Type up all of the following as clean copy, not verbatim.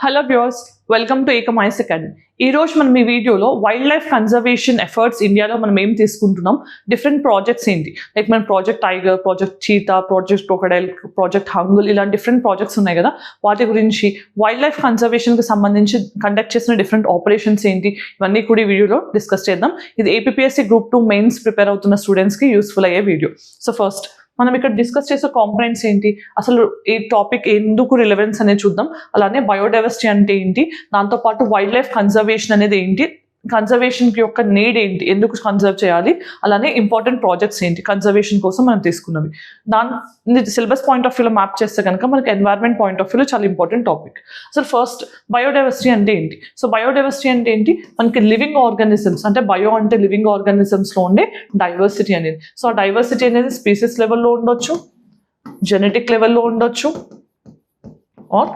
Hello viewers, welcome to Ekamais academy. ఈ రోజు మనం ఈ వీడియోలో వైల్డ్ లైఫ్ కన్జర్వేషన్ ఎఫర్ట్స్ ఇండియాలో మనం ఏం తీసుకుంటున్నాం, డిఫరెంట్ ప్రాజెక్ట్స్ ఏంటి, లైక్ మన project tiger, project cheetah, project crocodile, project Hangul, ఇలా డిఫరెంట్ ప్రాజెక్ట్స్ ఉన్నాయి కదా. వాటి గురించి వైల్డ్ లైఫ్ కన్జర్వేషన్కి సంబంధించి కండక్ట్ చేసిన డిఫరెంట్ ఆపరేషన్స్ ఏంటి, ఇవన్నీ కూడా ఈ వీడియోలో డిస్కస్ చేద్దాం. ఇది ఏపీఎస్సీ గ్రూప్ 2 మెయిన్స్ ప్రిపేర్ అవుతున్న స్టూడెంట్స్కి యూస్ఫుల్ అయ్యే వీడియో. సో ఫస్ట్ మనం ఇక్కడ డిస్కస్ చేసే కాంపోనెంట్స్ ఏంటి, అసలు ఈ టాపిక్ ఎందుకు రిలవెన్స్ అనేది చూద్దాం. అలానే బయోడైవర్సిటీ అంటే ఏంటి, దాంతోపాటు వైల్డ్ లైఫ్ కన్జర్వేషన్ అనేది ఏంటి, కన్జర్వేషన్ యొక్క నీడ్ ఏంటి, ఎందుకు కన్జర్వ్ చేయాలి, అలానే ఇంపార్టెంట్ ప్రాజెక్ట్స్ ఏంటి కన్జర్వేషన్ కోసం మనం తీసుకున్నవి. దాన్ని సిలబస్ పాయింట్ ఆఫ్ వ్యూలో మ్యాప్ చేస్తే కనుక మనకి ఎన్వైరన్మెంట్ పాయింట్ ఆఫ్ వ్యూలో చాలా ఇంపార్టెంట్ టాపిక్. అసలు ఫస్ట్ బయోడైవర్సిటీ అంటే ఏంటి. సో బయోడైవర్సిటీ అంటే ఏంటి, మనకి లివింగ్ ఆర్గానిజమ్స్ అంటే బయో అంటే లివింగ్ ఆర్గానిజమ్స్లో ఉండే డైవర్సిటీ అనేది. సో ఆ డైవర్సిటీ అనేది స్పీసీస్ లెవెల్లో ఉండొచ్చు, జెనెటిక్ లెవెల్లో ఉండొచ్చు, ఆర్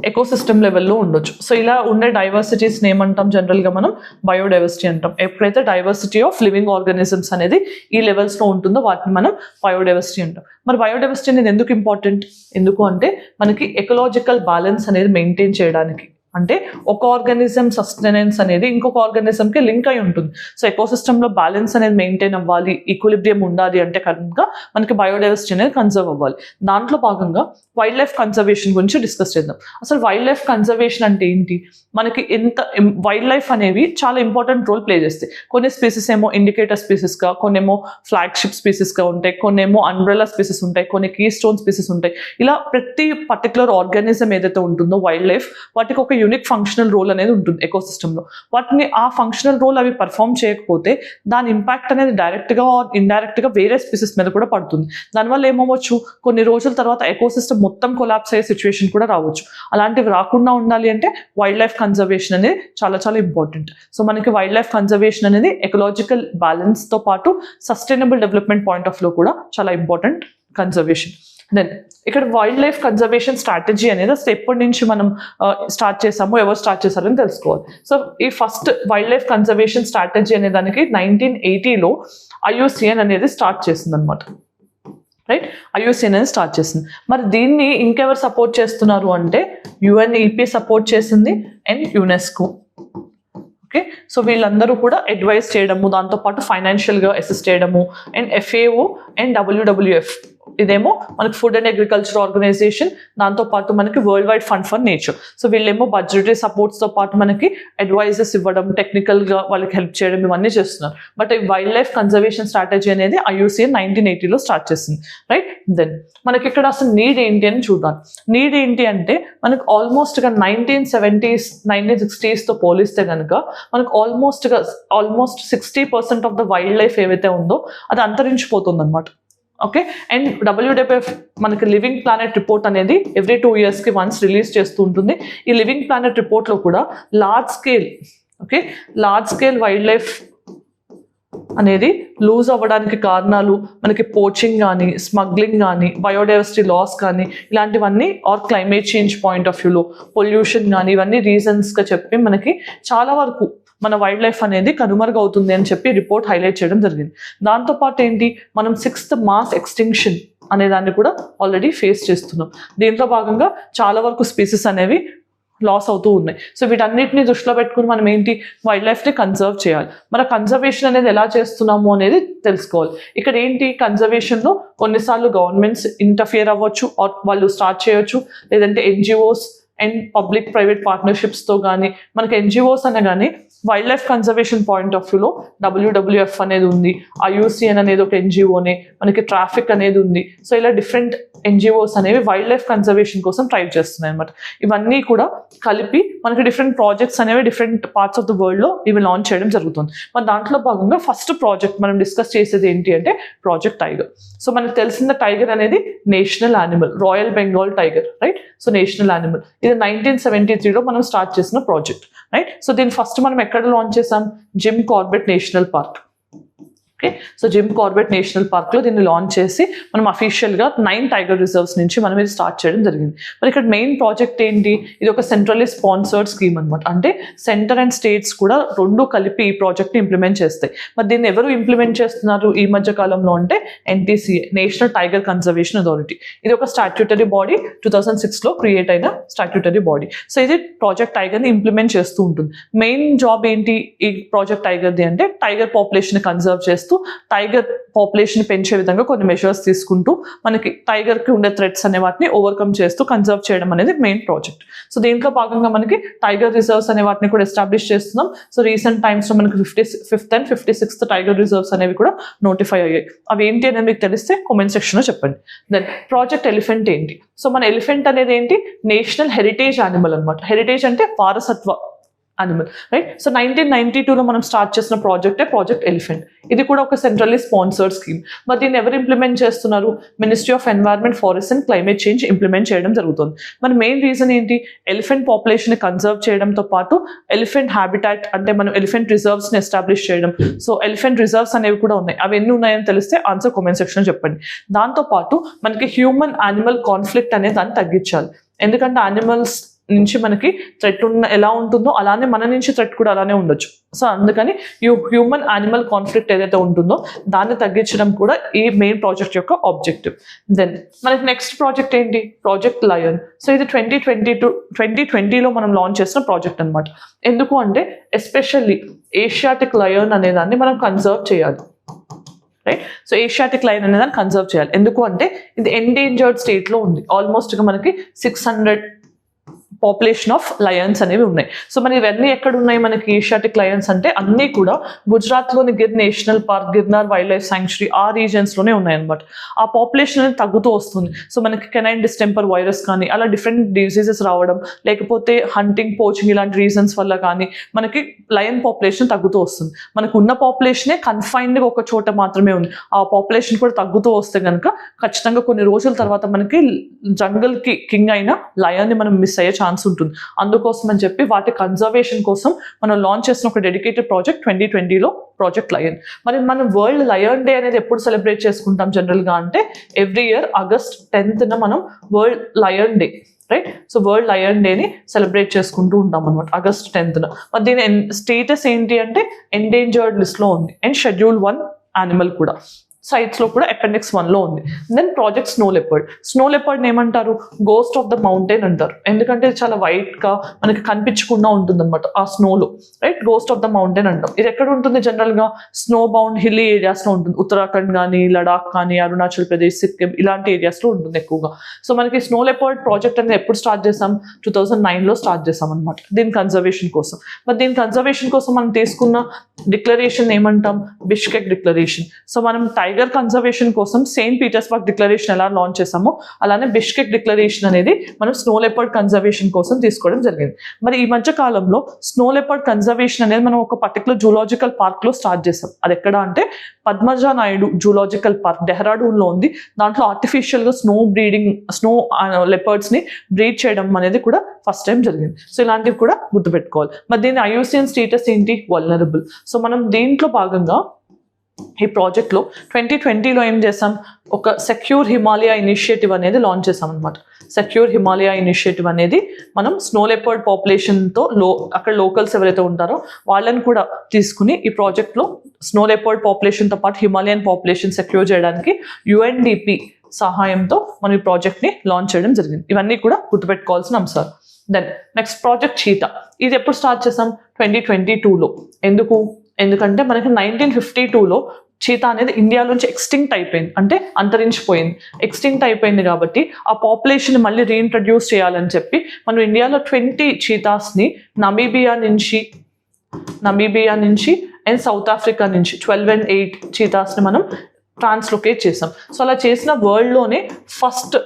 ఎకోసిస్టమ్ లెవెల్లో ఉండొచ్చు. సో ఇలా ఉండే డైవర్సిటీస్ని ఏమంటాం, జనరల్గా మనం బయోడైవర్సిటీ అంటాం. ఎప్పుడైతే డైవర్సిటీ ఆఫ్ లివింగ్ ఆర్గానిజమ్స్ అనేది ఈ లెవెల్స్లో ఉంటుందో వాటిని మనం బయోడైవర్సిటీ అంటాం. మరి బయోడైవర్సిటీ అనేది ఎందుకు ఇంపార్టెంట్, ఎందుకు అంటే మనకి ఎకలాజికల్ బ్యాలెన్స్ అనేది మెయింటైన్ చేయడానికి, అంటే ఒక ఆర్గానిజం సస్టెనెన్స్ అనేది ఇంకొక ఆర్గానిజంకి లింక్ అయి ఉంటుంది. సో ఎకోసిస్టమ్లో బ్యాలెన్స్ అనేది మెయింటైన్ అవ్వాలి, ఈక్విలిబ్రియం ఉండాలి అంటే కనుక మనకి బయోడైవర్సిటీ అనేది కన్జర్వ్ అవ్వాలి. దాంట్లో భాగంగా వైల్డ్ లైఫ్ కన్జర్వేషన్ గురించి డిస్కస్ చేద్దాం. అసలు వైల్డ్ లైఫ్ కన్జర్వేషన్ అంటే ఏంటి, మనకి వైల్డ్ లైఫ్ అనేవి చాలా ఇంపార్టెంట్ రోల్ ప్లే చేస్తాయి. కొన్ని స్పీసెస్ ఏమో ఇండికేటర్ స్పీసెస్గా, కొన్నేమో ఫ్లాగ్షిప్ స్పీసెస్గా ఉంటాయి, కొన్నేమో అంబ్రెలా స్పీసెస్ ఉంటాయి, కొన్ని కీ స్టోన్ స్పీసెస్ ఉంటాయి. ఇలా ప్రతి పర్టికులర్ ఆర్గానిజం ఏదైతే ఉంటుందో వైల్డ్ లైఫ్, వాటికి ఒక యూనిక్ ఫంక్షనల్ రోల్ అనేది ఉంటుంది ఎకోసిస్టమ్లో. వాటిని ఆ ఫంక్షనల్ రోల్ అవి పర్ఫామ్ చేయకపోతే దాని ఇంపాక్ట్ అనేది డైరెక్ట్గా ఆర్ ఇండైరెక్ట్గా వేరే స్పీసెస్ మీద కూడా పడుతుంది. దానివల్ల ఏమవ్వచ్చు, కొన్ని రోజుల తర్వాత ఎకోసిస్టమ్ మొత్తం కొలాప్స్ అయ్యే సిచ్యువేషన్ కూడా రావచ్చు. అలాంటివి రాకుండా ఉండాలి అంటే వైల్డ్ లైఫ్ కన్జర్వేషన్ అనేది చాలా చాలా ఇంపార్టెంట్. సో మనకి వైల్డ్ లైఫ్ కన్జర్వేషన్ అనేది ఎకలాజికల్ బ్యాలెన్స్తో పాటు sustainable development point of view కూడా చాలా ఇంపార్టెంట్ కన్జర్వేషన్. దెన్ ఇక్కడ వైల్డ్ లైఫ్ కన్జర్వేషన్ స్ట్రాటజీ అనేది అసలు ఎప్పటి నుంచి మనం స్టార్ట్ చేసామో, ఎవరు స్టార్ట్ చేశారని తెలుసుకోవాలి. సో ఈ first wild life conservation strategy అనే దానికి 1980లో IUCN అనేది స్టార్ట్ చేసింది అనమాట. రైట్, IUCN అనేది స్టార్ట్ చేసింది. మరి దీన్ని ఇంకెవరు సపోర్ట్ చేస్తున్నారు అంటే UNEP సపోర్ట్ చేసింది అండ్ యునెస్కో. ఓకే, సో వీళ్ళందరూ కూడా అడ్వైస్ చేయడము, దాంతోపాటు ఫైనాన్షియల్గా అసిస్ట్ చేయడము, అండ్ FAO అండ్ WWF ఇదేమో మనకి ఫుడ్ అండ్ అగ్రికల్చర్ ఆర్గనైజేషన్, దాంతోపాటు మనకి world wide fund for nature. So వీళ్ళేమో బడ్జెటరీ సపోర్ట్స్తో పాటు మనకి అడ్వైజెస్ ఇవ్వడం, టెక్నికల్గా వాళ్ళకి హెల్ప్ చేయడం, ఇవన్నీ చేస్తున్నారు. బట్ ఈ వైల్డ్ లైఫ్ కన్జర్వేషన్ స్ట్రాటజీ అనేది IUCN 1980లో స్టార్ట్ చేసింది. రైట్, దెన్ మనకి ఇక్కడ అసలు నీడ్ ఏంటి అని చూద్దాం. నీడ్ ఏంటి అంటే మనకి ఆల్మోస్ట్గా 1970s 1960sతో పోలిస్తే కనుక మనకు almost 60% of the wild life ఏవైతే ఉందో అది అంతరించిపోతుంది అనమాట. ఓకే, అండ్ WWF మనకి లివింగ్ ప్లానెట్ రిపోర్ట్ అనేది ఎవ్రీ 2 yearsకి వన్స్ రిలీజ్ చేస్తూ ఉంటుంది. ఈ లివింగ్ ప్లానెట్ రిపోర్ట్లో కూడా లార్జ్ స్కేల్ వైల్డ్ లైఫ్ అనేది లూజ్ అవ్వడానికి కారణాలు మనకి పోచింగ్ కానీ, స్మగ్లింగ్ కానీ, బయోడైవర్సిటీ లాస్ కానీ, ఇలాంటివన్నీ are climate change point of వ్యూలో పొల్యూషన్ కానీ, ఇవన్నీ రీజన్స్గా చెప్పి మనకి చాలా వరకు మన వైల్డ్ లైఫ్ అనేది కనుమరుగవుతుంది అని చెప్పి రిపోర్ట్ హైలైట్ చేయడం జరిగింది. దాంతోపాటు ఏంటి, మనం 6th మాస్ ఎక్స్టింక్షన్ అనే దాన్ని కూడా ఆల్రెడీ ఫేస్ చేస్తున్నాం. దీంట్లో భాగంగా చాలా వరకు స్పీసెస్ అనేవి లాస్ అవుతూ ఉన్నాయి. సో వీటన్నిటిని దృష్టిలో పెట్టుకుని మనం ఏంటి, వైల్డ్ లైఫ్ని కన్జర్వ్ చేయాలి. మన కన్జర్వేషన్ అనేది ఎలా చేస్తున్నాము అనేది తెలుసుకోవాలి. ఇక్కడ ఏంటి, కన్జర్వేషన్లో కొన్నిసార్లు గవర్నమెంట్స్ ఇంటర్ఫియర్ అవ్వచ్చు, వాళ్ళు స్టార్ట్ చేయొచ్చు, లేదంటే NGOs అండ్ పబ్లిక్ ప్రైవేట్ పార్ట్నర్షిప్స్తో కానీ. మనకి NGOs అనగానే wild life conservation point of వ్యూలో WWF అనేది ఉంది, IUCN అనేది ఒక NGOనే, మనకి ట్రాఫిక్ అనేది ఉంది. సో ఇలా డిఫరెంట్ NGOs అనేవి వైల్డ్ లైఫ్ కన్జర్వేషన్ కోసం ట్రై చేస్తున్నాయి అనమాట. ఇవన్నీ కూడా కలిపి మనకి డిఫరెంట్ ప్రాజెక్ట్స్ అనేవి డిఫరెంట్ పార్ట్స్ ఆఫ్ ద వరల్డ్లో ఇవి లాంచ్ చేయడం జరుగుతుంది. మరి దాంట్లో భాగంగా ఫస్ట్ ప్రాజెక్ట్ మనం డిస్కస్ చేసేది ఏంటి అంటే ప్రాజెక్ట్ టైగర్. సో మనకు తెలిసిన టైగర్ అనేది national animal, royal Bengal tiger. Right, so national animal ఇది 1973లో మనం స్టార్ట్ చేసిన ప్రాజెక్ట్. రైట్, సో దీన్ని ఫస్ట్ మనం ఎక్కడ లాంచ్ చేసాం, Jim Corbett national park. Okay, so Jim Corbett national పార్క్లో దీన్ని లాంచ్ చేసి మనం అఫీషియల్గా 9 టైగర్ రిజర్వ్స్ నుంచి మనం ఇది స్టార్ట్ చేయడం జరిగింది. మరి ఇక్కడ మెయిన్ ప్రాజెక్ట్ ఏంటి, ఇది ఒక సెంట్రల్లీ స్పాన్సర్డ్ స్కీమ్ అనమాట. అంటే సెంటర్ అండ్ స్టేట్స్ కూడా రెండు కలిపి ఈ ప్రాజెక్ట్ని ఇంప్లిమెంట్ చేస్తాయి. మరి దీన్ని ఎవరు ఇంప్లిమెంట్ చేస్తున్నారు ఈ మధ్య కాలంలో అంటే NTCA, national tiger conservation authority. ఇది ఒక స్టాట్యూటరీ బాడీ, 2006లో క్రియేట్ అయిన స్టాట్యూటరీ బాడీ. సో ఇది ప్రాజెక్ట్ టైగర్ని ఇంప్లిమెంట్ చేస్తూ ఉంటుంది. మెయిన్ జాబ్ ఏంటి ఈ ప్రాజెక్ట్ టైగర్ది అంటే టైగర్ పాపులేషన్ కన్జర్వ్ చేస్తూ టైగర్ పాపులేషన్ పెంచే విధంగా కొన్ని మెషర్స్ తీసుకుంటూ మనకి టైగర్కి ఉండే థ్రెట్స్ అనే వాటిని ఓవర్కమ్ చేస్తూ కన్జర్వ్ చేయడం అనేది మెయిన్ ప్రాజెక్ట్. సో దీంట్లో భాగంగా మనకి టైగర్ రిజర్వ్స్ అనే వాటిని కూడా ఎస్టాబ్లిష్ చేస్తున్నాం. సో రీసెంట్ టైమ్స్లో మనకి 55th and 56th tiger reserves అనేవి కూడా నోటిఫై అయ్యాయి. అవి ఏంటి అనేది మీకు తెలిస్తే కామెంట్ సెక్షన్లో చెప్పండి. దెన్ ప్రాజెక్ట్ ఎలిఫెంట్ ఏంటి, సో మన ఎలిఫెంట్ అనేది ఏంటి, నేషనల్ హెరిటేజ్ యానిమల్ అనమాట. హెరిటేజ్ అంటే వారసత్వ యానిమల్, రైట్. సో 1992లో మనం స్టార్ట్ చేసిన ప్రాజెక్టే ప్రాజెక్ట్ ఎలిఫెంట్. ఇది కూడా ఒక సెంట్రల్లీ స్పాన్సర్డ్ స్కీమ్. మరి దీన్ని ఎవరు ఇంప్లిమెంట్ చేస్తున్నారు, ministry of environment, forest and climate change implement చేయడం జరుగుతుంది. మరి మెయిన్ రీజన్ ఏంటి, ఎలిఫెంట్ పాపులేషన్ కన్జర్వ్ చేయడంతో పాటు ఎలిఫెంట్ హ్యాబిటాట్ అంటే మనం ఎలిఫెంట్ రిజర్వ్స్ని ఎస్టాబ్లిష్ చేయడం. సో ఎలిఫెంట్ రిజర్వ్స్ అనేవి కూడా ఉన్నాయి. అవి ఎన్ని ఉన్నాయని తెలిస్తే ఆన్సర్ కామెంట్ సెక్షన్లో చెప్పండి. దాంతోపాటు మనకి హ్యూమన్ యానిమల్ కాన్ఫ్లిక్ట్ అనే దాన్ని తగ్గించాలి. ఎందుకంటే యానిమల్స్ నుంచి మనకి థ్రెట్ ఎలా ఉంటుందో అలానే మన నుంచి థ్రెట్ కూడా అలానే ఉండొచ్చు. సో అందుకని హ్యూమన్ యానిమల్ కాన్ఫ్లిక్ట్ ఏదైతే ఉంటుందో దాన్ని తగ్గించడం కూడా ఈ మెయిన్ ప్రాజెక్ట్ యొక్క ఆబ్జెక్టివ్. దెన్ మనకి నెక్స్ట్ ప్రాజెక్ట్ ఏంటి, ప్రాజెక్ట్ లయన్. సో ఇది 2020లో మనం లాంచ్ చేసిన ప్రాజెక్ట్ అనమాట. ఎందుకు అంటే ఎస్పెషల్లీ ఏషియాటిక్ లయన్ అనే దాన్ని మనం కన్జర్వ్ చేయాలి, రైట్. సో ఏషియాటిక్ లయన్ అనే దాన్ని కన్జర్వ్ చేయాలి. ఎందుకు అంటే ఇది ఎండేంజర్డ్ స్టేట్లో ఉంది. ఆల్మోస్ట్గా మనకి 600 పాపులేషన్ ఆఫ్ లయన్స్ అనేవి ఉన్నాయి. సో మరి ఇవన్నీ ఎక్కడ ఉన్నాయి మనకి ఏషియాటిక్ లయన్స్ అంటే అన్నీ కూడా గుజరాత్లోని Gir national park, Girnar wild life sanctuary ఆ రీజన్స్లోనే ఉన్నాయన్నమాట. ఆ పాపులేషన్ అనేది తగ్గుతూ వస్తుంది. సో మనకి కెనైన్ డిస్టెంపర్ వైరస్ కానీ అలా డిఫరెంట్ డిసీజెస్ రావడం, లేకపోతే హంటింగ్, పోచింగ్ ఇలాంటి రీజన్స్ వల్ల కానీ మనకి లయన్ పాపులేషన్ తగ్గుతూ వస్తుంది. మనకు ఉన్న పాపులేషనే కన్ఫైన్డ్గా ఒక చోట మాత్రమే ఉంది. ఆ పాపులేషన్ కూడా తగ్గుతూ వస్తే కనుక ఖచ్చితంగా కొన్ని రోజుల తర్వాత మనకి జంగల్కి కింగ్ అయిన లయన్ని మనం మిస్ అయ్యే ఛాన్స్ ఉంటుంది. అందుకోసం అని చెప్పి వాటి కన్జర్వేషన్ కోసం మనం లాంచ్ చేసిన ఒక డెడికేటెడ్ ప్రాజెక్ట్ 2020లో ప్రాజెక్ట్ లయన్. మరి మనం వరల్డ్ లయన్ డే అనేది ఎప్పుడు సెలబ్రేట్ చేసుకుంటాం జనరల్గా అంటే ఎవ్రీ ఇయర్ August 10th మనం world lion day, right. So world lion డేని సెలబ్రేట్ చేసుకుంటూ ఉంటాం అనమాట August 10th. మరి దీని స్టేటస్ ఏంటి అంటే ఎండేంజర్డ్ లిస్ట్లో ఉంది అండ్ Schedule 1 యానిమల్ కూడా. సైట్స్లో కూడా Appendix 1లో ఉంది. Then project snow leopard. Snow లెపర్డ్ని ఏమంటారు, గోస్ట్ ఆఫ్ ద మౌంటైన్ అంటారు. ఎందుకంటే ఇది చాలా వైట్గా మనకి కనిపించకుండా ఉంటుంది అనమాట ఆ స్నోలో, right. Ghost of the mountain అంటాం. ఇది ఎక్కడ ఉంటుంది జనరల్గా, స్నో బౌండ్ హిల్లీ ఏరియాస్లో ఉంటుంది. ఉత్తరాఖండ్ కానీ, లడాక్ కానీ, అరుణాచల్ ప్రదేశ్, సిక్కిం ఇలాంటి ఏరియాస్లో ఉంటుంది ఎక్కువగా. సో మనకి స్నో లెపర్డ్ ప్రాజెక్ట్ అనేది ఎప్పుడు స్టార్ట్ చేసాం, 2009లో స్టార్ట్ చేసాం అనమాట దీని కన్జర్వేషన్ కోసం. మరి దీని కన్జర్వేషన్ కోసం మనం తీసుకున్న డిక్లరేషన్ ఏమంటాం, బిష్కెక్ డిక్లరేషన్. సో మనం టైగర్ కన్జర్వేషన్ కోసం సెయింట్ పీటర్స్బర్గ్ డిక్లరేషన్ ఎలా లాంచ్ చేసామో అలానే బిష్కెక్ డిక్లరేషన్ అనేది మనం స్నో లెపర్డ్ కన్జర్వేషన్ కోసం తీసుకోవడం జరిగింది. మరి ఈ మధ్య కాలంలో స్నో లెపర్డ్ కన్జర్వేషన్ అనేది మనం ఒక పర్టికులర్ జూలాజికల్ పార్క్లో స్టార్ట్ చేసాం. అది ఎక్కడ అంటే పద్మజా నాయుడు జూలాజికల్ పార్క్ డెహ్రాడూన్లో ఉంది. దాంట్లో ఆర్టిఫిషియల్గా స్నో లెపర్డ్స్ని బ్రీడ్ చేయడం అనేది కూడా ఫస్ట్ టైం జరిగింది. సో ఇలాంటివి కూడా గుర్తుపెట్టుకోవాలి. మరి దీని IUCN స్టేటస్ ఏంటి, వల్నరబుల్. సో మనం దీంట్లో భాగంగా ఈ ప్రాజెక్ట్లో 2020లో ఏం చేసాం, ఒక సెక్యూర్ హిమాలయ ఇనిషియేటివ్ అనేది లాంచ్ చేసాం అనమాట. సెక్యూర్ హిమాలయ ఇనిషియేటివ్ అనేది మనం స్నో లెపర్డ్ పాపులేషన్తో అక్కడ లోకల్స్ ఎవరైతే ఉంటారో వాళ్ళని కూడా తీసుకుని ఈ ప్రాజెక్ట్లో స్నో లెపర్డ్ పాపులేషన్తో పాటు హిమాలయన్ పాపులేషన్ సెక్యూర్ చేయడానికి UNDP సహాయంతో మనం ఈ ప్రాజెక్ట్ని లాంచ్ చేయడం జరిగింది. ఇవన్నీ కూడా గుర్తుపెట్టుకోవాల్సిన అంశాలు. Then next project cheetah. ఇది ఎప్పుడు స్టార్ట్ చేసాం, 2022లో. ఎందుకంటే మనకి 1952లో చీతా అనేది ఇండియాలోంచి ఎక్స్టింక్ట్ అయిపోయింది, అంటే అంతరించిపోయింది. ఎక్స్టింక్ట్ అయిపోయింది కాబట్టి ఆ పాపులేషన్ మళ్ళీ రీఇంట్రడ్యూస్ చేయాలని చెప్పి మనం ఇండియాలో 20 చీతాస్ని నమీబియా నుంచి అండ్ సౌత్ ఆఫ్రికా నుంచి 12 and 8 చీతాస్ని మనం ట్రాన్స్లోకేట్ చేసాం. సో అలా చేసిన వరల్డ్లోనే ఫస్ట్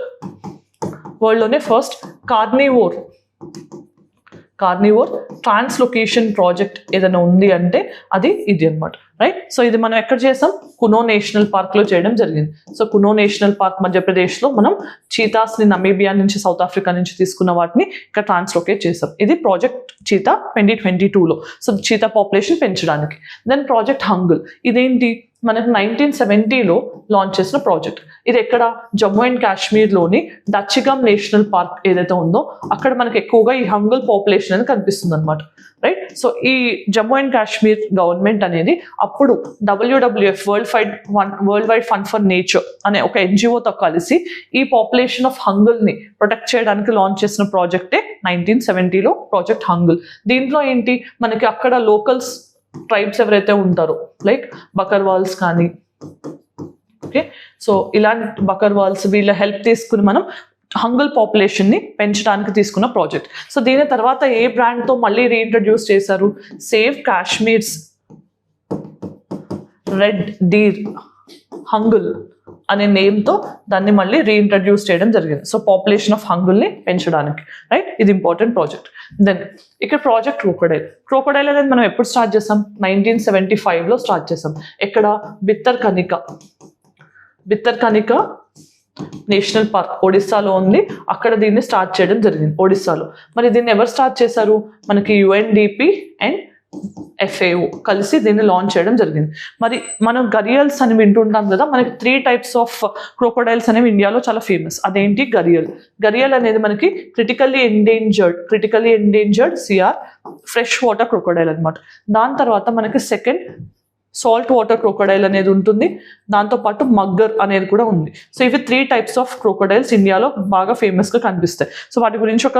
కార్నివోర్ ట్రాన్స్లొకేషన్ ప్రాజెక్ట్ ఏదైనా ఉంది అంటే అది ఇది అనమాట, రైట్. సో ఇది మనం ఎక్కడ చేసాం, కునో నేషనల్ పార్క్లో చేయడం జరిగింది. సో కునో నేషనల్ పార్క్ మధ్యప్రదేశ్లో మనం చీతాస్ని నమీబియా నుంచి సౌత్ ఆఫ్రికా నుంచి తీసుకున్న వాటిని ఇక్కడ ట్రాన్స్లోకేట్ చేసాం. ఇది ప్రాజెక్ట్ చీతా 2022లో. సో చీతా పాపులేషన్ పెంచడానికి. దెన్ ప్రాజెక్ట్ హంగుల్, ఇదేంటి మనకు 1970లో లాంచ్ చేసిన ప్రాజెక్ట్. ఇది ఎక్కడ జమ్మూ అండ్ కాశ్మీర్లోని దచ్చిగమ్ నేషనల్ పార్క్ ఏదైతే ఉందో అక్కడ మనకి ఎక్కువగా ఈ హంగుల్ పాపులేషన్ అనేది కనిపిస్తుంది అనమాట. రైట్. సో ఈ జమ్మూ అండ్ కాశ్మీర్ గవర్నమెంట్ అనేది అప్పుడు WWF world wide fund for nature అనే ఒక NGOతో కలిసి ఈ పాపులేషన్ ఆఫ్ హంగుల్ని ప్రొటెక్ట్ చేయడానికి లాంచ్ చేసిన ప్రాజెక్టే 1970లో ప్రాజెక్ట్ హంగుల్. దీంట్లో ఏంటి మనకి అక్కడ లోకల్స్ ట్రైబ్స్ ఎవరైతే ఉంటారో లైక్ బకర్వాల్స్ కానీ, ఓకే, సో ఇలాంటి బకర్వాల్స్ వీళ్ళ హెల్ప్ తీసుకుని మనం హంగుల్ పాపులేషన్ని పెంచడానికి తీసుకున్న ప్రాజెక్ట్. సో దీని తర్వాత ఏ బ్రాండ్తో మళ్ళీ రీఇంట్రడ్యూస్ చేశారు? Save Kashmirs red Deere hangul అనే నేమ్తో దాన్ని మళ్ళీ రీఇంట్రడ్యూస్ చేయడం జరిగింది. సో పాపులేషన్ ఆఫ్ హంగుల్ని పెంచడానికి. రైట్, ఇది ఇంపార్టెంట్ ప్రాజెక్ట్. దెన్ ఇక్కడ ప్రాజెక్ట్ క్రోకోడైల్ అనేది మనం ఎప్పుడు స్టార్ట్ చేసాం? 1975లో స్టార్ట్ చేసాం. ఎక్కడ? బిత్తర్కనిక నేషనల్ పార్క్ ఒడిస్సాలో ఉంది. అక్కడ దీన్ని స్టార్ట్ చేయడం జరిగింది ఒడిస్సాలో. మరి దీన్ని ఎవరు స్టార్ట్ చేశారు? మనకి UNDP అండ్ FAO కలిసి దీన్ని లాంచ్ చేయడం జరిగింది. మరి మనం గరియల్స్ అని వింటుంటాం కదా, మనకి 3 types ఆఫ్ క్రోకోడైల్స్ అనేవి ఇండియాలో చాలా ఫేమస్. అదేంటి? గరియల్ అనేది మనకి critically endangered CR fresh water crocodile అనమాట. దాని తర్వాత మనకి సెకండ్ సాల్ట్ వాటర్ క్రోకోడైల్ అనేది ఉంటుంది. దాంతోపాటు మగ్గర్ అనేది కూడా ఉంది. సో ఇవి 3 types ఆఫ్ క్రోకోడైల్స్ ఇండియాలో బాగా ఫేమస్గా కనిపిస్తాయి. సో వాటి గురించి ఒక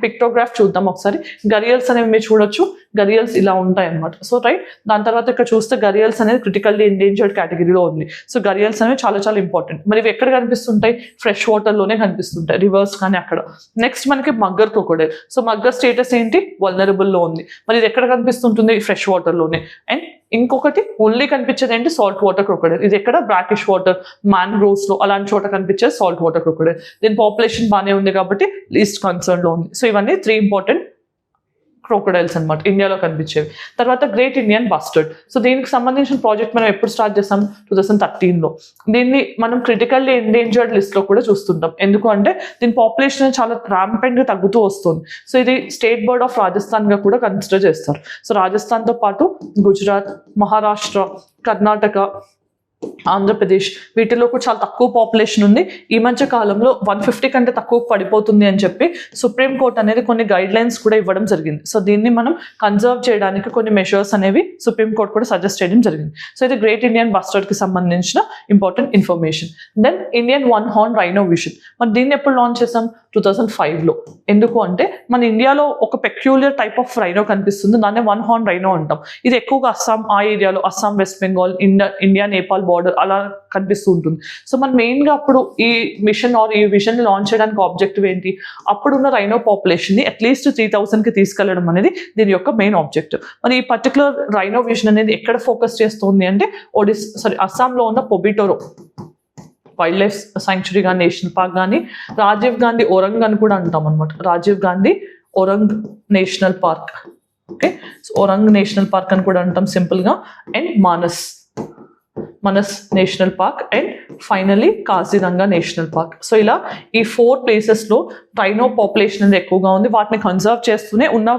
పిక్టోగ్రాఫ్ చూద్దాం ఒకసారి. గరియల్స్ అనేవి మీరు చూడొచ్చు. గరియల్స్ ఇలా ఉంటాయి అనమాట. సో రైట్, దాని తర్వాత ఇక్కడ చూస్తే గరియల్స్ అనేది క్రిటికల్లీ ఎండేంజర్డ్ కేటగిరీలో ఉంది. సో గరియల్స్ అనేవి చాలా చాలా ఇంపార్టెంట్. మరి ఇవి ఎక్కడ కనిపిస్తుంటాయి? ఫ్రెష్ వాటర్లోనే కనిపిస్తుంటాయి, రివర్స్ కానీ అక్కడ. నెక్స్ట్ మనకి mugger crocodile. So mugger status ఏంటి? వల్నరబుల్లో ఉంది. మరి ఇది ఎక్కడ కనిపిస్తుంటుంది? ఫ్రెష్ వాటర్లోనే. అండ్ ఇంకొకటి ఓన్లీ కనిపించేది ఏంటి? Salt water crocodile. ఇది ఎక్కడ? బ్రాకిష్ వాటర్, మ్యాంగ్రోవ్స్ లో అలాంటి చోట కనిపించేది సాల్ట్ వాటర్ క్రోకోడైల్. దీని పాపులేషన్ బాగానే ఉంది కాబట్టి లీస్ట్ కన్సర్న్ లో ఉంది. సో ఇవన్నీ 3 ఇంపార్టెంట్ క్రోకోడైల్స్ అనమాట ఇండియాలో కనిపించేవి. తర్వాత గ్రేట్ ఇండియన్ బస్టర్డ్. సో దీనికి సంబంధించిన ప్రాజెక్ట్ మనం ఎప్పుడు స్టార్ట్ చేస్తాం? 2013లో. దీన్ని మనం క్రిటికల్లీ ఎండేంజర్డ్ లిస్ట్లో కూడా చూస్తుంటాం. ఎందుకు అంటే దీని పాపులేషన్ చాలా ర్యాంపెంట్గా తగ్గుతూ వస్తుంది. సో ఇది స్టేట్ బర్డ్ ఆఫ్ రాజస్థాన్గా కూడా కన్సిడర్ చేస్తారు. సో రాజస్థాన్తో పాటు గుజరాత్, మహారాష్ట్ర, కర్ణాటక, ఆంధ్రప్రదేశ్ వీటిలో కూడా చాలా తక్కువ పాపులేషన్ ఉంది. ఈ మధ్య కాలంలో 150 కంటే తక్కువ పడిపోతుంది అని చెప్పి సుప్రీంకోర్టు అనేది కొన్ని గైడ్ లైన్స్ కూడా ఇవ్వడం జరిగింది. సో దీన్ని మనం కన్జర్వ్ చేయడానికి కొన్ని మెషర్స్ అనేవి సుప్రీంకోర్టు కూడా సజెస్ట్ చేయడం జరిగింది. సో ఇది గ్రేట్ ఇండియన్ బస్టర్డ్కి సంబంధించిన important information. Then Indian 1 horn rhino vision. మరి దీన్ని ఎప్పుడు లాంచ్ చేసాం? 2005లో. ఎందుకు అంటే మన ఇండియాలో ఒక పెక్యూలియర్ టైప్ ఆఫ్ రైనో కనిపిస్తుంది, దాన్ని 1 హార్న్ రైనో అంటాం. ఇది ఎక్కువగా అస్సాం ఆ ఏరియాలో, Assam, west Bengal, India Nepal border అలా కనిపిస్తూ ఉంటుంది. సో మన మెయిన్గా అప్పుడు ఈ మిషన్ ఈ విజన్ లాంచ్ చేయడానికి ఆబ్జెక్టివ్ ఏంటి? అప్పుడున్న రైనో పాపులేషన్ని అట్లీస్ట్ 3000కి తీసుకెళ్లడం అనేది దీని యొక్క మెయిన్ ఆబ్జెక్టివ్. మరి ఈ పర్టికులర్ రైనో విజన్ అనేది ఎక్కడ ఫోకస్ చేస్తుంది అంటే అస్సాంలో ఉన్న పొబిటోరో వైల్డ్ లైఫ్ సాంక్చురీ కానీ, నేషనల్ పార్క్ కానీ, రాజీవ్ గాంధీ ఒరంగ్ అని కూడా అంటాం అనమాట. Rajiv Gandhi Orang national park. Okay, so Orang national park అని కూడా అంటాం సింపుల్గా. And Manas national park and finally Kaziranga national park. So ఇలా ఈ 4 ప్లేసెస్లో రైనో పాపులేషన్ అనేది ఎక్కువగా ఉంది. వాటిని కన్జర్వ్ చేస్తూనే ఉన్న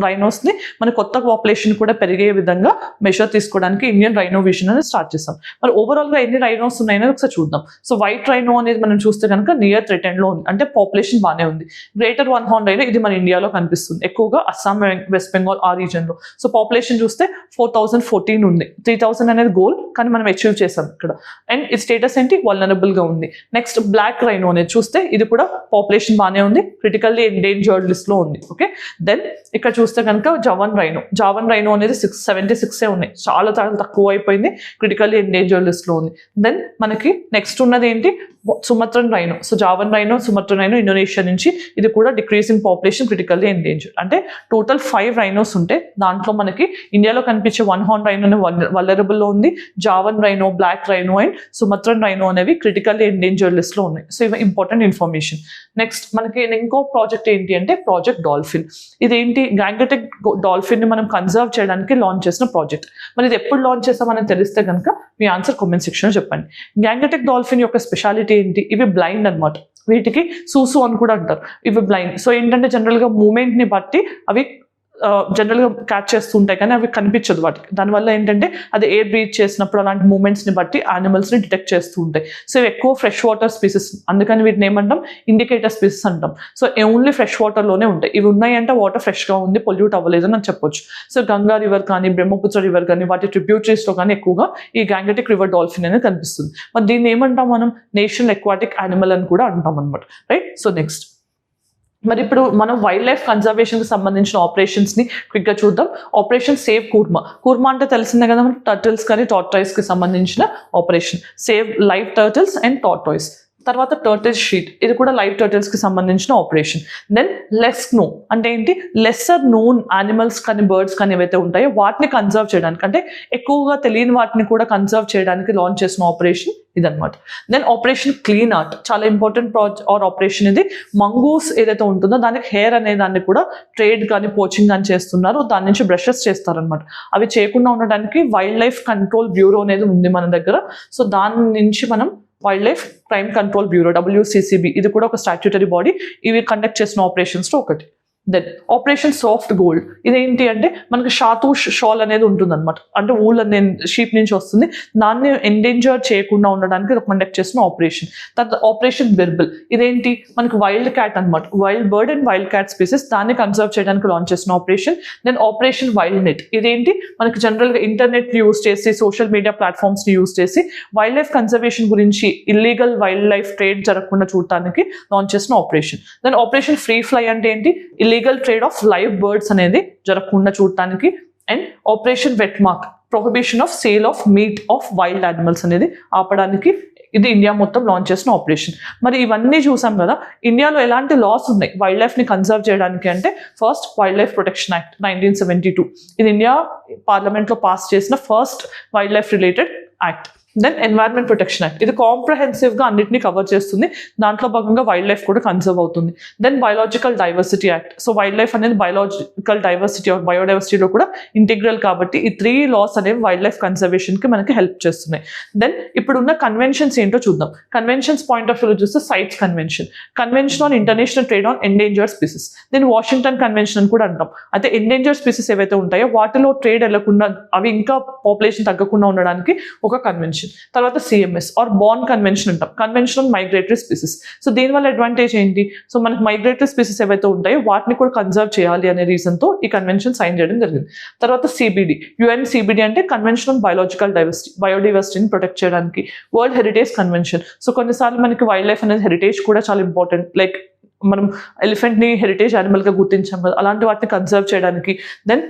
రైనోస్ని మన కొత్త పాపులేషన్ కూడా పెరిగే విధంగా మెషర్ తీసుకోవడానికి ఇండియన్ రైనో విజన్ అనేది స్టార్ట్ చేస్తాం. మరి ఓవరాల్గా ఎన్ని రైనోస్ ఉన్నాయనేది ఒకసారి చూద్దాం. సో వైట్ రైనో అనేది మనం చూస్తే కనుక నియర్ థ్రెటెన్లో ఉంది, అంటే పాపులేషన్ బాగానే ఉంది. గ్రేటర్ 1 హార్న్ రైనో ఇది మన ఇండియాలో కనిపిస్తుంది, ఎక్కువగా అస్సాం, వెస్ట్ బెంగాల్ ఆ రీజన్లో. సో పాపులేషన్ చూస్తే 4014 ఉంది. 3000 అనేది గోల్, కానీ మనం అచీవ్ చేసాం ఇక్కడ. అండ్ ఈ స్టేటస్ ఏంటి? వల్నరబుల్గా ఉంది. నెక్స్ట్ బ్లాక్ రైనో అనేది చూస్తే ఇది కూడా పాపులేషన్ బాగానే ఉంది, క్రిటికల్లీ ఎండేంజర్డ్ లిస్ట్లో ఉంది. ఓకే, దెన్ ఇక్కడ చూస్తే కనుక జావన్ రైనో అనేది 76 ఉన్నాయి, చాలా చాలా తక్కువ అయిపోయింది, క్రిటికల్లీ ఎండేంజర్డ్ లిస్ట్లో ఉంది. దెన్ మనకి నెక్స్ట్ ఉన్నది ఏంటి? Sumatran rhino, so జావన్ rhino, Sumatran rhino Indonesia నుంచి, ఇది కూడా డిక్రీజింగ్ పాపులేషన్, క్రిటికల్లీ ఎండేంజర్డ్. అంటే టోటల్ 5 రైనోస్ ఉంటే దాంట్లో మనకి ఇండియాలో కనిపించే 1 హార్న్ రైనో వల్నరబుల్లో ఉంది, Javan rhino, black rhino and Sumatran rhino అనేవి క్రిటికల్లీ ఎండేంజర్డ్ లిస్ట్లో ఉన్నాయి. సో ఇవి ఇంపార్టెంట్ ఇన్ఫర్మేషన్. నెక్స్ట్ మనకి ఇంకో ప్రాజెక్ట్ ఏంటి అంటే ప్రాజెక్ట్ డాల్ఫిన్. ఇదేంటి, గ్యాంగటిక్ డాల్ఫిన్ ని మనం కన్జర్వ్ చేయడానికి లాంచ్ చేసిన ప్రాజెక్ట్. మరి ఇది ఎప్పుడు లాంచ్ చేస్తామని తెలిస్తే కనుక మీ ఆన్సర్ కామెంట్ సెక్షన్లో చెప్పండి. గ్యాంగటిక్ డాల్ఫిన్ యొక్క స్పెషాలిటీ ఏంటి, ఇవి బ్లైండ్ అనమాట. వీటికి సూసు అని కూడా అంటారు. ఇవి బ్లైండ్. సో ఏంటంటే జనరల్గా మూమెంట్ని బట్టి అవి జనరల్గా క్యాచ్ చేస్తుంటాయి కానీ అవి కనిపించదు వాటికి. దానివల్ల ఏంటంటే అది ఎయిర్ బ్రీత్ చేసినప్పుడు అలాంటి మూమెంట్స్ని బట్టి యానిమల్స్ని డిటెక్ట్ చేస్తూ ఉంటాయి. సో ఇవి ఎక్కువ ఫ్రెష్ వాటర్ స్పీసెస్, అందుకని వీటిని ఏమంటాం, ఇండికేటర్ స్పీసెస్ అంటాం. సో ఓన్లీ ఫ్రెష్ వాటర్లోనే ఉంటాయి. ఇవి ఉన్నాయంటే వాటర్ ఫ్రెష్గా ఉంది, పొల్యూట్ అవ్వలేదని అని చెప్పొచ్చు. సో గంగా రివర్ కానీ, బ్రహ్మపుత్ర రివర్ కానీ, వాటి ట్రిబ్యూటరీస్లో కానీ ఎక్కువగా ఈ గ్యాంగటిక్ రివర్ డాల్ఫిన్ అనేది కనిపిస్తుంది. మరి దీన్ని ఏమంటాం మనం, నేషనల్ అక్వాటిక్ యానిమల్ అని కూడా అంటాం అనమాట. రైట్. సో నెక్స్ట్ మరి ఇప్పుడు మనం వైల్డ్ లైఫ్ కన్జర్వేషన్కి సంబంధించిన ఆపరేషన్స్ని క్విక్గా చూద్దాం. Operation save kurma. కూర్మా అంటే తెలిసిందే కదా మనకి, టర్టిల్స్ కానీ టార్టాయిస్కి సంబంధించిన operation. Save live turtles and tortoise. తర్వాత టర్టిల్ షీట్, ఇది కూడా లైవ్ టర్టిల్స్కి సంబంధించిన ఆపరేషన్. దెన్ లెస్ నో అంటే ఏంటి, లెస్సర్ నోన్ యానిమల్స్ కానీ బర్డ్స్ కానీ ఏవైతే ఉంటాయో వాటిని కన్జర్వ్ చేయడానికి, అంటే ఎక్కువగా తెలియని వాటిని కూడా కన్జర్వ్ చేయడానికి లాంచ్ చేసిన ఆపరేషన్ ఇదనమాట. దెన్ ఆపరేషన్ క్లీన్ ఆర్ట్, చాలా ఇంపార్టెంట్ ఆపరేషన్ ఇది. మంగూస్ ఏదైతే ఉంటుందో దానికి హెయిర్ అనే దాన్ని కూడా ట్రేడ్ కానీ పోచింగ్ కానీ చేస్తున్నారు, దాని నుంచి బ్రషెస్ చేస్తారనమాట. అవి చేయకుండా ఉండడానికి వైల్డ్ లైఫ్ కంట్రోల్ బ్యూరో అనేది ఉంది మన దగ్గర. సో దాని నుంచి మనం wild life crime control bureau, WCCB, ఇది కూడా ఒక స్టాట్యూటరీ బాడీ. ఇవి కండక్ట్ చేసిన ఆపరేషన్స్లో ఒకటి. దెన్ ఆపరేషన్ సాఫ్ట్ గోల్డ్, ఇదేంటి అంటే మనకి షాతూష్ షాల్ అనేది ఉంటుంది అనమాట, అంటే ఊల్ అనే షీప్ నుంచి వస్తుంది, దాన్ని ఎండేంజర్ చేయకుండా ఉండడానికి కండక్ట్ చేసిన ఆపరేషన్. తర్వాత ఆపరేషన్ బెర్బిల్, ఇదేంటి మనకి వైల్డ్ క్యాట్ అనమాట, wild bird and wild cat species, దాన్ని కన్సర్వ్ చేయడానికి లాంచ్ చేసిన operation. Then operation wild net, ఇదేంటి మనకి జనరల్గా ఇంటర్నెట్ యూస్ చేసి, సోషల్ మీడియా ప్లాట్ఫామ్స్ని యూస్ చేసి వైల్డ్ లైఫ్ కన్సర్వేషన్ గురించి, ఇల్లీగల్ వైల్డ్ లైఫ్ ట్రేడ్ జరగకుండా చూడటానికి లాంచ్ చేసిన operation. Then operation free fly అంటే ఏంటి, illegal trade of live birds అనేది జరగకుండా చూడటానికి. And operation wet mark, prohibition of sale of meet of wild animals అనేది ఆపడానికి ఇది ఇండియా మొత్తం లాంచ్ చేసిన ఆపరేషన్. మరి ఇవన్నీ చూసాం కదా, ఇండియాలో ఎలాంటి లాస్ ఉన్నాయి వైల్డ్ లైఫ్ని కన్సర్వ్ చేయడానికి అంటే, first wild life protection act 1972, ఇది ఇండియా పార్లమెంట్లో పాస్ చేసిన first wild life related act. Then environment protection act, ఇది కాంప్రహెన్సివ్గా అన్నింటినీ కవర్ చేస్తుంది, దాంట్లో భాగంగా వైల్డ్ లైఫ్ కూడా కన్సర్వ్ అవుతుంది. Then biological diversity act, so wild life అనేది బయోలాజికల్ డైవర్సిటీ ఆర్ బయోడైవర్సిటీలో కూడా ఇంటిగ్రల్ కాబట్టి ఈ 3 లాస్ అనేవి వైల్డ్ లైఫ్ కన్సర్వేషన్కి మనకి హెల్ప్ చేస్తున్నాయి. దెన్ ఇప్పుడున్న కన్వెన్షన్స్ ఏంటో చూద్దాం. కన్వెన్షన్స్ పాయింట్ ఆఫ్ వ్యూలో చూస్తే CITES convention, convention on international trade on endangered species, దీన్ని వాషింగ్టన్ కన్వెన్షన్ అని కూడా అంటాం. అయితే ఎండేంజర్డ్ స్పీసెస్ ఏవైతే ఉంటాయో వాటిలో ట్రేడ్ వెళ్లకుండా, అవి ఇంకా పాపులేషన్ తగ్గకుండా ఉండడానికి ఒక కన్వెన్షన్. తర్వాత CMS ఆర్ బార్న్ కన్వెన్షన్ అంటాం, convention on migratory species. So దీనివల్ల అడ్వాంటేజ్ ఏంటి, సో మనకి మైగ్రేటరీ స్పీసెస్ ఏవైతే ఉంటాయో వాటిని కూడా కన్జర్వ్ చేయాలి అనే రీజన్తో ఈ కన్వెన్షన్ సైన్ చేయడం జరిగింది. తర్వాత CBD, UNCBD అంటే కన్వెన్షన్ ఆన్ బయోలాజికల్ డైవర్సిటీ, బయోడైవర్సిటీని ప్రొటెక్ట్ చేయడానికి. వరల్డ్ హెరిటేజ్ కన్వెన్షన్, సో కొన్నిసార్లు మనకి వైల్డ్ లైఫ్ అనేది హెరిటేజ్ కూడా చాలా ఇంపార్టెంట్, లైక్ మనం ఎలిఫెంట్ని హెరిటేజ్ యానిమల్గా గుర్తించాం కదా, అలాంటి వాటిని కన్సర్వ్ చేయడానికి. దెన్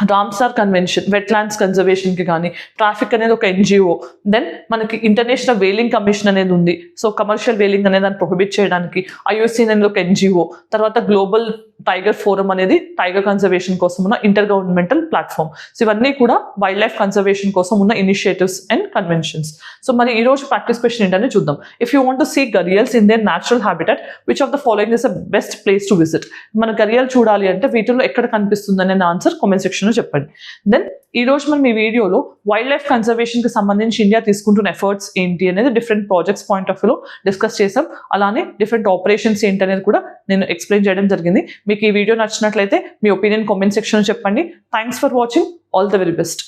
రామ్సార్ కన్వెన్షన్, వెట్లాండ్స్ కన్జర్వేషన్కి కానీ. ట్రాఫిక్ అనేది ఒక NGO. దెన్ మనకి ఇంటర్నేషనల్ వేలింగ్ కమిషన్ అనేది ఉంది, సో కమర్షియల్ వేలింగ్ అనేది దాన్ని ప్రొహిబిట్ చేయడానికి. IUCN అనేది ఒక NGO. తర్వాత గ్లోబల్ టైగర్ ఫోరం అనేది టైగర్ కన్జర్వేషన్ కోసం ఉన్న ఇంటర్ గవర్నమెంటల్ ప్లాట్ఫామ్. సో ఇవన్నీ కూడా వైల్డ్ లైఫ్ కన్జర్వేషన్ కోసం ఉన్న ఇనిషియేటివ్స్ అండ్ కన్వెన్షన్స్. సో మరి ఈ రోజు ప్రాక్టీస్ క్వశ్చన్ ఏంటనే చూద్దాం. If you want to see gharials in their natural habitat, which of the following is the best place to visit? మన గరియల్ చూడాలి అంటే వీటిలో ఎక్కడ కనిపిస్తుంది అనే ఆన్సర్ కామెంట్ సెక్షన్లో చెప్పండి. దెన్ ఈ రోజు మనం ఈ వీడియోలో వైల్డ్ లైఫ్ కన్జర్వేషన్కి సంబంధించి ఇండియా తీసుకుంటున్న ఎఫర్ట్స్ ఏంటి అనేది డిఫరెంట్ ప్రాజెక్ట్స్ పాయింట్ ఆఫ్ వ్యూలో డిస్కస్ చేసాం. అలానే డిఫరెంట్ ఆపరేషన్స్ ఏంటి అనేది కూడా నేను ఎక్స్ప్లెయిన్ చేయడం జరిగింది. మీకు ఈ వీడియో నచ్చినట్లయితే మీ ఒపీనియన్ కామెంట్ సెక్షన్లో చెప్పండి. Thanks for watching. All the very best.